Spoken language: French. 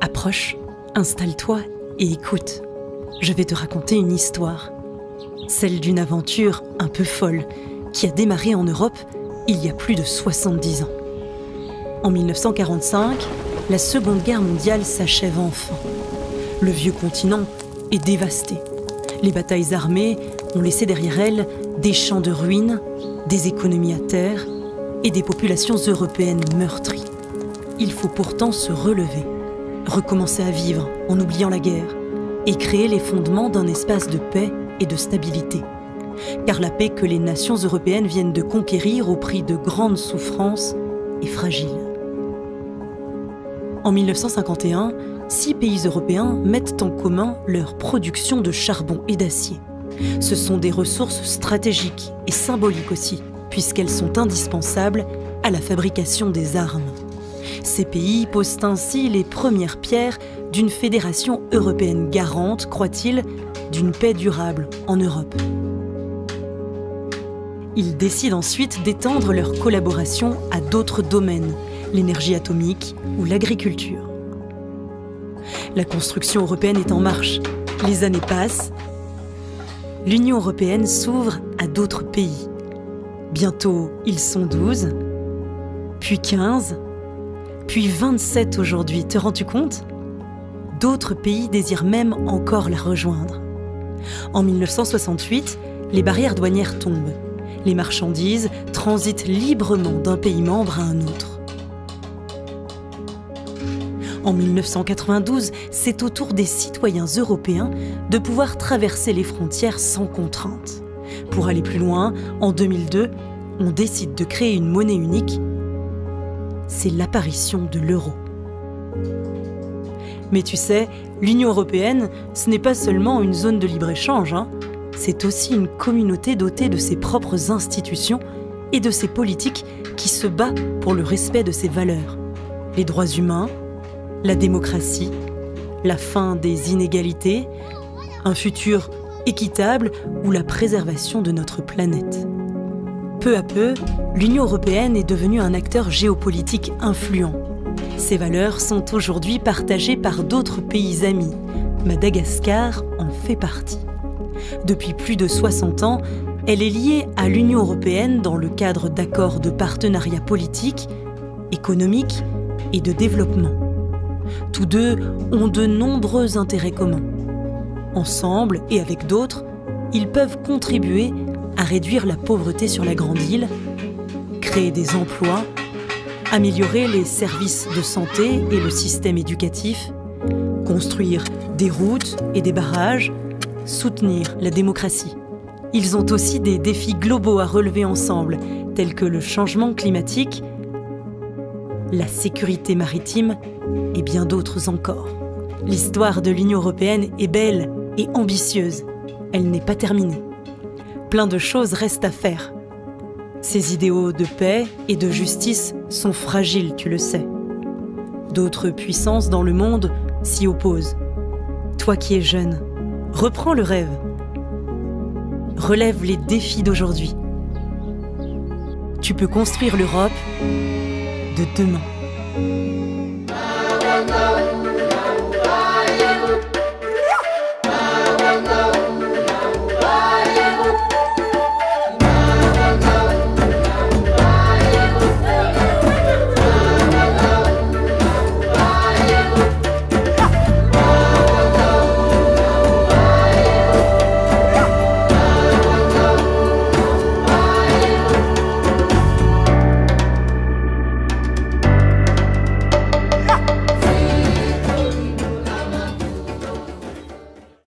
Approche, installe-toi et écoute. Je vais te raconter une histoire. Celle d'une aventure un peu folle qui a démarré en Europe il y a plus de 70 ans. En 1945, la Seconde Guerre mondiale s'achève enfin. Le vieux continent est dévasté. Les batailles armées ont laissé derrière elles des champs de ruines, des économies à terre et des populations européennes meurtries. Il faut pourtant se relever, recommencer à vivre en oubliant la guerre et créer les fondements d'un espace de paix et de stabilité. Car la paix que les nations européennes viennent de conquérir au prix de grandes souffrances est fragile. En 1951, 6 pays européens mettent en commun leur production de charbon et d'acier. Ce sont des ressources stratégiques et symboliques aussi, puisqu'elles sont indispensables à la fabrication des armes. Ces pays posent ainsi les premières pierres d'une fédération européenne garante, croit-il, d'une paix durable en Europe. Ils décident ensuite d'étendre leur collaboration à d'autres domaines, l'énergie atomique ou l'agriculture. La construction européenne est en marche. Les années passent. L'Union européenne s'ouvre à d'autres pays. Bientôt, ils sont 12, puis 15, puis 27 aujourd'hui. Te rends-tu compte? D'autres pays désirent même encore la rejoindre. En 1968, les barrières douanières tombent. Les marchandises transitent librement d'un pays membre à un autre. En 1992, c'est au tour des citoyens européens de pouvoir traverser les frontières sans contrainte. Pour aller plus loin, en 2002, on décide de créer une monnaie unique. C'est l'apparition de l'euro. Mais tu sais, l'Union européenne, ce n'est pas seulement une zone de libre-échange, c'est aussi une communauté dotée de ses propres institutions et de ses politiques qui se bat pour le respect de ses valeurs. Les droits humains, la démocratie, la fin des inégalités, un futur équitable ou la préservation de notre planète. Peu à peu, l'Union européenne est devenue un acteur géopolitique influent. Ces valeurs sont aujourd'hui partagées par d'autres pays amis. Madagascar en fait partie. Depuis plus de 60 ans, elle est liée à l'Union européenne dans le cadre d'accords de partenariat politique, économique et de développement. Tous deux ont de nombreux intérêts communs. Ensemble et avec d'autres, ils peuvent contribuer à réduire la pauvreté sur la Grande Île, créer des emplois, améliorer les services de santé et le système éducatif, construire des routes et des barrages, soutenir la démocratie. Ils ont aussi des défis globaux à relever ensemble, tels que le changement climatique, la sécurité maritime et bien d'autres encore. L'histoire de l'Union européenne est belle et ambitieuse. Elle n'est pas terminée. Plein de choses restent à faire. Ces idéaux de paix et de justice sont fragiles, tu le sais. D'autres puissances dans le monde s'y opposent. Toi qui es jeune, reprends le rêve. Relève les défis d'aujourd'hui. Tu peux construire l'Europe de demain.